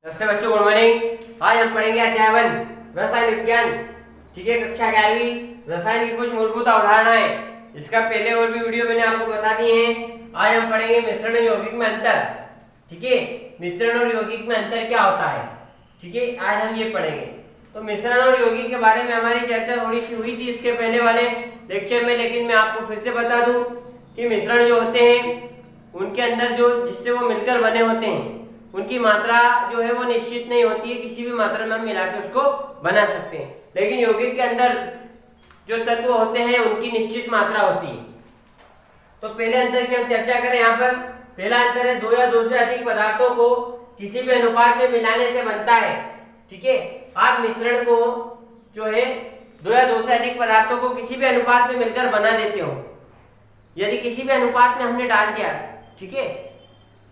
नमस्ते बच्चों, good morning. आज हम पढ़ेंगे अध्याय 1 रसायन विज्ञान। ठीक है, कक्षा 11वीं रसायन की कुछ मूलभूत अवधारणाएं। इसका पहले और भी वीडियो मैंने आपको बता दिए हैं। आज हम पढ़ेंगे मिश्रण और यौगिक में अंतर। ठीक है, मिश्रण और यौगिक में अंतर क्या होता है। ठीक है, आज हम ये पढ़ेंगे। तो मिश्रण और यौगिक के बारे में हमारी चर्चा थोड़ी सी हुई थी इसके पहले वाले लेक्चर में, लेकिन मैं आपको फिर से बता दूं कि मिश्रण जो होते हैं उनके अंदर जो जिससे वो मिलकर बने होते हैं उनकी मात्रा जो है वो निश्चित नहीं होती है। किसी भी मात्रा में हम मिला के उसको बना सकते हैं, लेकिन यौगिक के अंदर जो तत्व होते हैं उनकी निश्चित मात्रा होती है। तो पहले अंतर की हम चर्चा करें। यहाँ पर पहला अंतर है, दो या दो से अधिक पदार्थों को किसी भी अनुपात में मिलाने से बनता है। ठीक है, आप मिश्रण को जो है दो या दो से अधिक पदार्थों को किसी भी अनुपात में मिलकर बना देते हो। यदि किसी भी अनुपात में हमने डाल दिया, ठीक है,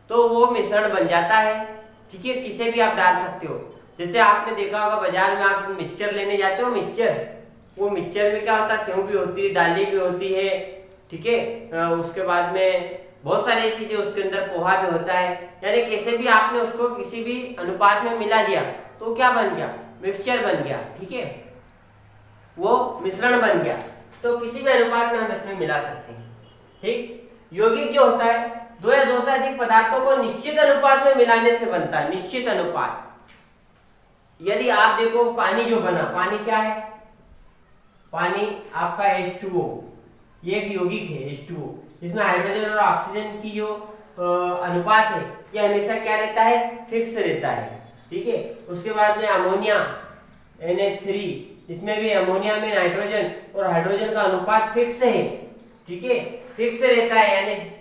तो वो मिश्रण बन जाता है। ठीक है, किसे भी आप डाल सकते हो। जैसे आपने देखा होगा बाजार में आप मिक्सचर लेने जाते हो, वो मिक्सचर में क्या होता है, सेव भी होती है, दाली भी होती है। ठीक है, उसके बाद में बहुत सारी चीजें, उसके अंदर पोहा भी होता है। यानी कैसे भी आपने उसको किसी भी अनुपात में मिला दिया तो क्या बन गया, मिक्सचर बन गया। ठीक है, वो मिश्रण बन गया। तो किसी भी अनुपात में हम इसमें मिला सकते हैं। ठीक, यौगिक जो होता है दो या दो से अधिक पदार्थों को निश्चित अनुपात में मिलाने से बनता है। निश्चित अनुपात, यदि आप देखो पानी जो बना, पानी क्या है, पानी आपका H2O, ये एक यौगिक है H2O। इसमें हाइड्रोजन और ऑक्सीजन की जो अनुपात है ये हमेशा क्या रहता है, फिक्स रहता है। ठीक है, उसके बाद में अमोनिया NH3, इसमें भी अमोनिया में नाइट्रोजन और हाइड्रोजन का अनुपात फिक्स है। ठीक है, फिक्स रहता है, यानी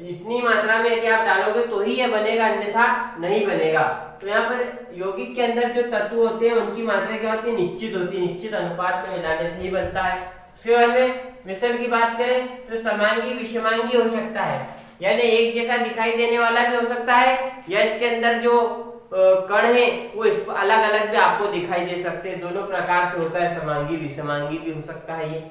इतनी मात्रा में यदि आप डालोगे तो ही यह बनेगा, अन्यथा नहीं बनेगा। तो यहाँ पर यौगिक के अंदर जो तत्व होते हैं उनकी मात्रा क्या होती है, निश्चित होती है। निश्चित अनुपात में मिलाने से ही बनता है। उसके बाद में मिश्रण की बात करें तो समांगी विषमांगी हो सकता है, यानी एक जैसा दिखाई देने वाला भी हो सकता है, या इसके अंदर जो कण है वो अलग अलग भी आपको दिखाई दे सकते हैं। दोनों प्रकार से होता है, समांगी विषमांगी भी हो सकता है।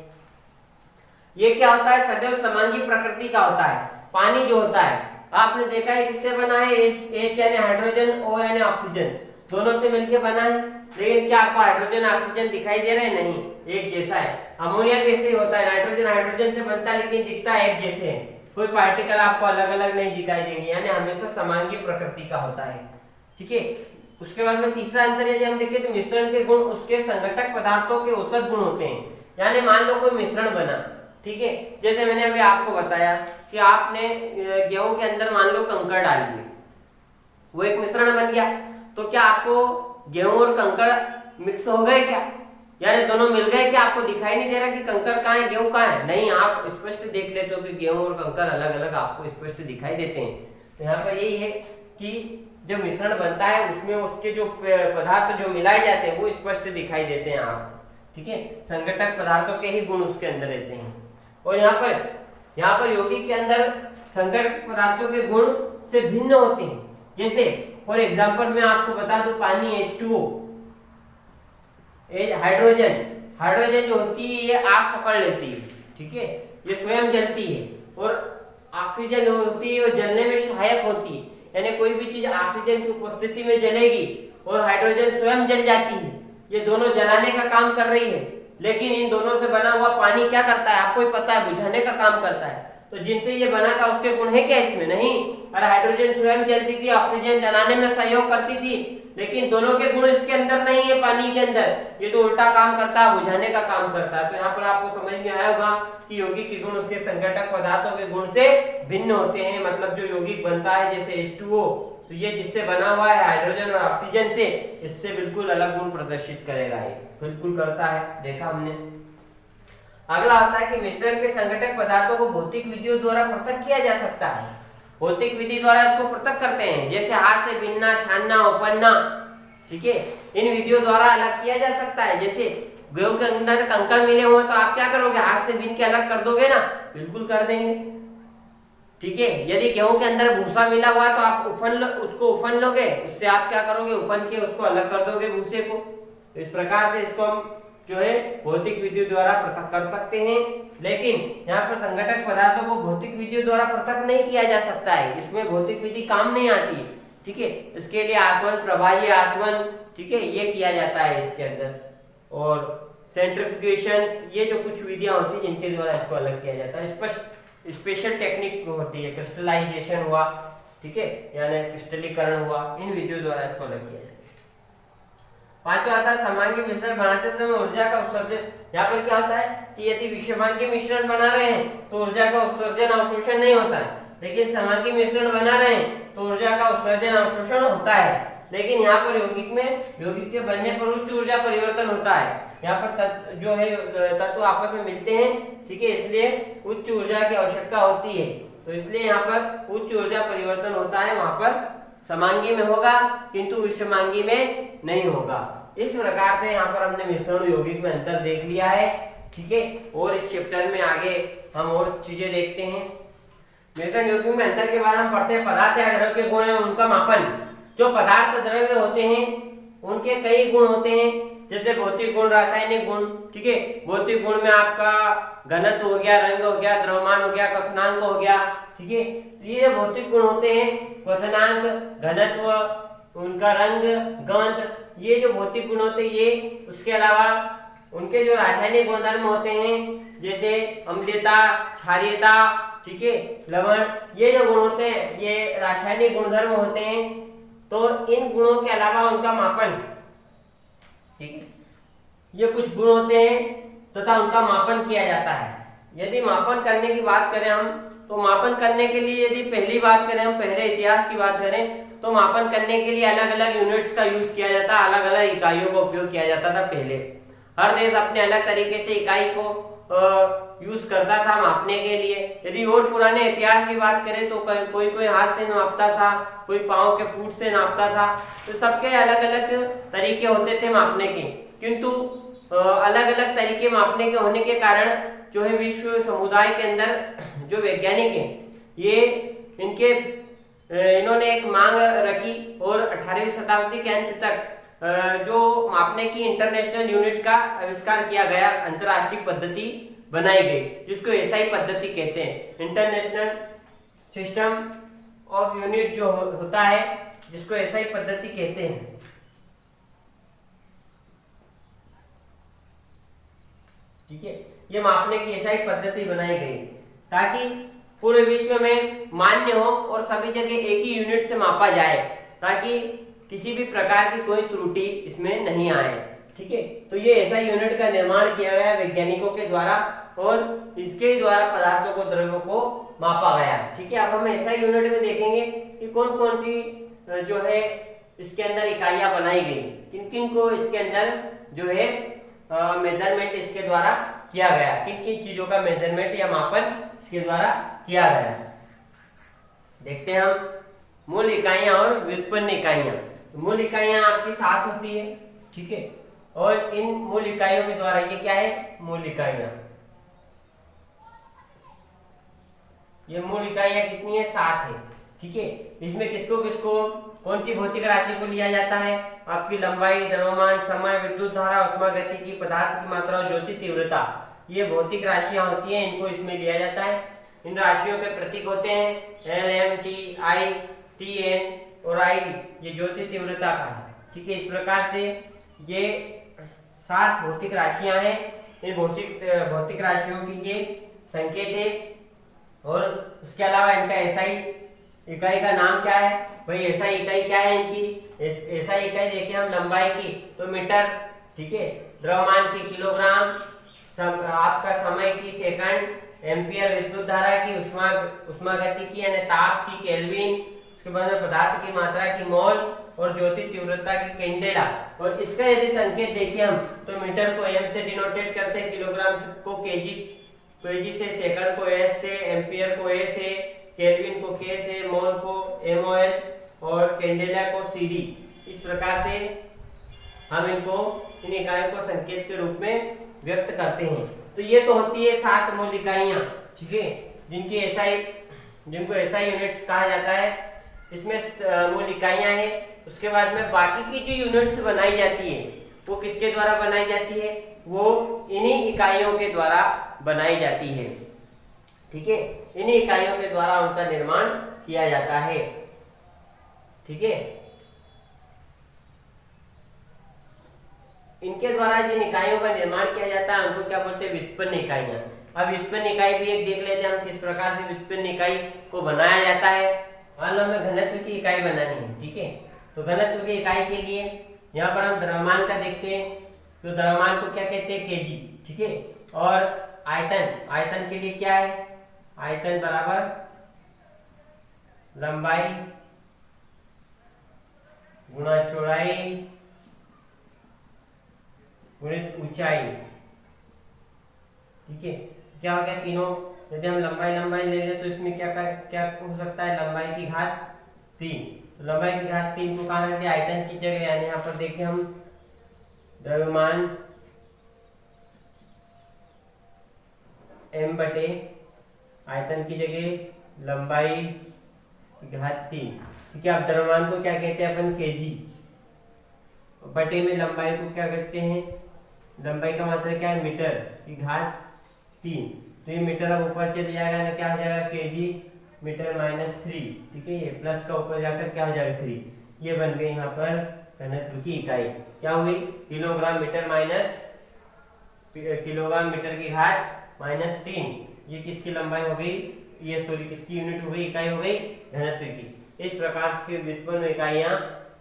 ये क्या होता है, सदैव समांगी प्रकृति का होता है। पानी जो होता है आपने देखा है किससे बना है, H यानी हाइड्रोजन, O यानी ऑक्सीजन, दोनों से मिलकर बना है। लेकिन क्या आपको हाइड्रोजन ऑक्सीजन दिखाई दे रहे हैं, नहीं, एक जैसा है। अमोनिया कैसे होता है, नाइट्रोजन हाइड्रोजन से बनता है लेकिन दिखता है एक जैसे है। कोई पार्टिकल आपको अलग अलग नहीं दिखाई देंगे, यानी हमेशा समांगी प्रकृति का होता है। ठीक है, उसके बाद में तीसरा अंतर यदि हम देखें तो मिश्रण के गुण उसके संघटक पदार्थों के औसत गुण होते हैं। यानी मान लो कोई मिश्रण बना, ठीक है, जैसे मैंने अभी आपको बताया कि आपने गेहूं के अंदर मान लो कंकड़ डाल दिए, वो एक मिश्रण बन गया। तो क्या आपको गेहूं और कंकड़ मिक्स हो गए क्या, यानी दोनों मिल गए क्या? आपको दिखाई नहीं दे रहा कि कंकड़ कहाँ है, गेहूं कहाँ है? नहीं, आप स्पष्ट देख लेते हो कि गेहूं और कंकड़ अलग अलग आपको स्पष्ट दिखाई देते हैं। तो यहाँ पर यही है कि जब मिश्रण बनता है उसमें उसके जो पदार्थ जो मिलाए जाते हैं वो स्पष्ट दिखाई देते हैं आप। ठीक है, संघटक पदार्थों के ही गुण उसके अंदर रहते हैं। और यहाँ पर यौगिक के अंदर संघटक पदार्थों के गुण से भिन्न होते हैं। जैसे फॉर एग्जांपल मैं आपको बता दूं, पानी H2O, हाइड्रोजन जो होती है ये आग पकड़ लेती है। ठीक है, ये स्वयं जलती है। और ऑक्सीजन होती है वो जलने में सहायक होती है, यानी कोई भी चीज ऑक्सीजन की उपस्थिति में जलेगी और हाइड्रोजन स्वयं जल जाती है। ये दोनों जलाने का काम कर रही है, लेकिन इन दोनों से बना हुआ पानी क्या करता है आपको ही पता है, बुझाने का काम करता है। तो जिनसे ये बना था उसके गुण है क्या इसमें? नहीं। और हाइड्रोजन स्वयं जलती थी, ऑक्सीजन जलाने में सहयोग करती थी, लेकिन दोनों के गुण इसके अंदर नहीं है, पानी के अंदर। ये तो उल्टा काम करता है, बुझाने का काम करता है। तो यहाँ पर आपको समझ में आया होगा कि यौगिक के गुण उसके संघटक पदार्थों के गुण से भिन्न होते हैं। मतलब जो यौगिक बनता है जैसे H2O, तो ये जिससे बना हुआ है हाइड्रोजन और ऑक्सीजन से, इससे बिल्कुल अलग गुण प्रदर्शित करेगा, ये बिल्कुल करता है, देखा हमने। अगला होता है कि मिश्रण के संघटक पदार्थों को भौतिक विधियों द्वारा पृथक किया जा सकता है। भौतिक विधि द्वारा इसको पृथक करते हैं, जैसे हाथ से बीनना, छानना, उपन्ना। ठीक है, इन विधियों द्वारा अलग किया जा सकता है। जैसे गेहूं के अंदर कंकड़ मिले हुए तो आप क्या करोगे, हाथ से बीन के अलग कर दोगे ना? बिल्कुल कर देंगे। ठीक है, यदि गेहूं के अंदर भूसा मिला हुआ तो आप उसको उफन लोगे, उससे आप क्या करोगे, उफन के उसको अलग कर दोगे भूसे को। तो इस प्रकार से इसको हम जो है भौतिक विधियों द्वारा पृथक कर सकते हैं। लेकिन यहाँ पर संघटक पदार्थों को भौतिक विधियों द्वारा पृथक नहीं किया जा सकता है, इसमें भौतिक विधि काम नहीं आती। ठीक है। इसके लिए आसवन, प्रभावी आसवन, ठीक है, ये किया जाता है इसके अंदर। और सेंट्रिफ्यूगेशन, ये जो कुछ विधियां होती है जिनके द्वारा इसको अलग किया जाता है। स्पेशल टेक्निक होती है, क्रिस्टलाइजेशन हुआ, ठीक है, यानी क्रिस्टलीकरण हुआ, इन विधियों द्वारा इसको अलग किया जाता है। पांचवा आता है समांगी मिश्रण बनाते समय ऊर्जा का उत्सर्जन। यहाँ पर क्या होता है कि यदि विषमांगी मिश्रण बना रहे हैं तो ऊर्जा का उत्सर्जन अवशोषण नहीं होता है, लेकिन समांगी मिश्रण बना रहे हैं तो ऊर्जा का उत्सर्जन अवशोषण होता है। लेकिन यहाँ पर यौगिक के बनने पर उच्च ऊर्जा परिवर्तन होता है। यहाँ पर जो है तत्व आपस में मिलते हैं, ठीक है, इसलिए उच्च ऊर्जा की आवश्यकता होती है। तो इसलिए यहाँ पर उच्च ऊर्जा परिवर्तन होता है, वहां पर समांगी में होगा किंतु विषमांगी में नहीं होगा। इस प्रकार से यहाँ पर हमने मिश्रण यौगिक में अंतर देख लिया है, ठीक है। और इस चैप्टर में आगे हम और चीजें देखते हैं। मिश्रण यौगिक में अंतर के बाद हम पढ़ते हैं पदार्थ या द्रव्य के गुण एवं उनका मापन। जो पदार्थ द्रव्य होते हैं उनके कई गुण होते हैं, जैसे भौतिक गुण, रासायनिक गुण, ठीक है। भौतिक गुण में आपका घनत्व हो गया, रंग हो गया, द्रव्यमान हो गया, क्वथनांक हो गया, ठीक है। ये भौतिक गुण होते हैं, क्वथनांक, घनत्व, उनका रंग, गंध, ये जो भौतिक गुण होते हैं ये। उसके अलावा उनके जो रासायनिक गुणधर्म होते हैं, जैसे अम्लीयता, क्षारीयता, ठीक है, लवण, ये जो गुण होते हैं ये रासायनिक गुणधर्म होते हैं। तो इन गुणों के अलावा उनका मापन, ठीक है, ये कुछ गुण होते हैं तथा उनका मापन किया जाता है। यदि मापन करने की बात करें हम, तो मापन करने के लिए यदि पहली बात करें हम, पहले इतिहास की बात करें, तो मापन करने के लिए अलग अलग यूनिट्स का यूज किया जाता, अलग अलग इकाइयों का उपयोग किया जाता था। पहले हर देश अपने अलग तरीके से इकाई को यूज करता था मापने के लिए। यदि और पुराने इतिहास की बात करें तो कोई हाथ से नापता था, कोई पांव के फुट से नापता था। तो सबके अलग अलग तरीके होते थे मापने के, किंतु अलग अलग तरीके मापने के होने के कारण जो है विश्व समुदाय के अंदर जो वैज्ञानिक हैं ये इन्होंने एक मांग रखी और 18वीं शताब्दी के अंत तक जो मापने की इंटरनेशनल यूनिट का आविष्कार किया गया, अंतरराष्ट्रीय पद्धति बनाई गई, जिसको एसआई पद्धति कहते हैं। इंटरनेशनल सिस्टम ऑफ यूनिट जो होता है, जिसको एसआई पद्धति कहते हैं, ठीक है। ये मापने की एसआई पद्धति बनाई गई ताकि पूरे विश्व में मान्य हो और सभी जगह एक ही यूनिट से मापा जाए, ताकि किसी भी प्रकार की कोई त्रुटि इसमें नहीं आए, ठीक है। तो ये ऐसा यूनिट का निर्माण किया गया वैज्ञानिकों के द्वारा और इसके द्वारा पदार्थों को, द्रव्यों को मापा गया, ठीक है। अब हम ऐसा यूनिट में देखेंगे कि कौन कौन सी जो है इसके अंदर इकाइयां बनाई गई, किन किन को इसके अंदर जो है मेजरमेंट इसके द्वारा किया गया, किन किन चीजों का मेजरमेंट या मापन इसके द्वारा किया गया। देखते हैं हम मूल इकाइयां और व्युत्पन्न इकाइयां। मूल इकाइयां आपकी 7 होती है, ठीक है। और इन मूल इकाइयों के द्वारा, ये क्या है, मूल इकाइयां, ये मूल इकाइयां कितनी है, 7 है, ठीक है। इसमें किसको किसको कौन सी भौतिक राशि को लिया जाता है, आपकी लंबाई, द्रव्यमान, समय, विद्युत धारा, ऊष्मागतिकी, पदार्थ की मात्रा और ज्योति तीव्रता, ये भौतिक राशियां होती हैं, इनको इसमें लिया जाता है। इन राशियों के प्रतीक होते हैं एल, एम, टी, आई, टी, एन और आई, ये ज्योति तीव्रता का है, ठीक है। इस प्रकार से ये 7 भौतिक राशियां हैं। इन भौतिक राशियों की ये संकेत है। और उसके अलावा इनका एसआई इकाई का नाम क्या है, भाई एसआई इकाई क्या है इनकी, एसआई इकाई देखें हम लंबाई की तो मीटर, ठीक है, द्रव्यमान की किलोग्राम, आपका समय की सेकंड, एम्पियर विद्युत धारा की, ऊष्मागतिकी यानी ताप की केल्विन, उसके बाद में पदार्थ की मात्रा की मोल और ज्योति तीव्रता की कैंडेला। और इसका यदि संकेत देखिए हम तो मीटर को एम से डिनोटेट करते हैं, किलोग्राम को केजी से, सेकंड को एस से, एम्पियर को ए से, केल्विन को के से, मोल को एमओएल और कैंडेला को सीडी। इस प्रकार से हम इन इकाइयों को संकेत के रूप में व्यक्त करते हैं। तो ये तो होती है 7 मूल इकाइयां, ठीक है, जिनको एसआई यूनिट्स कहा जाता है। इसमें मूल इकाइयां हैं। उसके बाद में बाकी की जो यूनिट्स बनाई जाती है वो किसके द्वारा बनाई जाती है, वो इन्हीं इकाइयों के द्वारा बनाई जाती है, ठीक है। इन्हीं इकाइयों के द्वारा उनका निर्माण किया जाता है, ठीक है। इनके द्वारा जिन इकाइयों का निर्माण किया जाता है उनको क्या बोलते हैं, व्युत्पन्न इकाइयां। अब व्युत्पन्न इकाई भी एक देख लेते हैं हम, किस प्रकार से व्युत्पन्न इकाई को बनाया जाता है। मान लो हमें घनत्व की इकाई बनानी है, ठीक है। तो घनत्व की इकाई के लिए यहाँ पर हम द्रव्यमान का देखते हैं, तो द्रव्यमान को क्या कहते हैं, केजी, ठीक है। और आयतन, आयतन के लिए क्या है, आयतन बराबर लंबाई गुणा चौड़ाई गुणित ऊंचाई, ठीक है। क्या हो गया तीनों, यदि हम लंबाई लंबाई ले लें तो इसमें क्या हो सकता है, लंबाई की घात 3। तो लंबाई की घात 3 को कहाँ रख दिया, आयतन की जगह, यानी यहाँ पर देखिए हम द्रव्यमान m बटे आयतन की जगह लंबाई की घात 3, ठीक है। अब द्रव्यमान को क्या कहते हैं अपन, केजी, बटे में लंबाई को क्या कहते हैं, लंबाई का मतलब क्या है, मीटर की घात 3। तो ये मीटर अब ऊपर चले जाएगा ना, क्या हो जाएगा, केजी मीटर माइनस 3, ठीक है। ये प्लस का ऊपर जाकर क्या हो जाएगा, 3। ये बन गई यहाँ पर घनत्व की इकाई, क्या हुई, kilogram metre minus kilogram metre की घात माइनस 3। ये किसकी लंबाई हो गई, ये सॉरी किसकी यूनिट हो गई, इकाई हो गई घनत्व की। इस प्रकार से व्युत्पन्न इकाइयां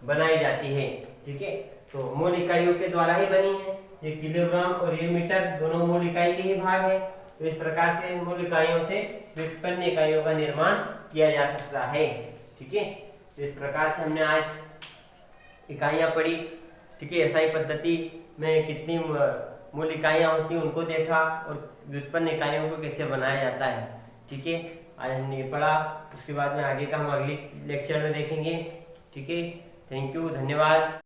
बनाई जाती है, ठीक है। तो मूल इकाइयों के द्वारा ही बनी है, ये किलोग्राम और ये मीटर दोनों मूल इकाई के ही भाग है। तो इस प्रकार से मूल इकाइयों से व्युत्पन्न इकाइयों का निर्माण किया जा सकता है, ठीक है। तो इस प्रकार से हमने आज इकाइयां पढ़ी, ठीक है। एसआई पद्धति में कितनी मूल इकाइयां होती हैं उनको देखा, और व्युत्पन्न इकाइयों को कैसे बनाया जाता है, ठीक है। आज हमने ये पढ़ा, उसके बाद में आगे का हम अगली लेक्चर में देखेंगे, ठीक है। थैंक यू, धन्यवाद।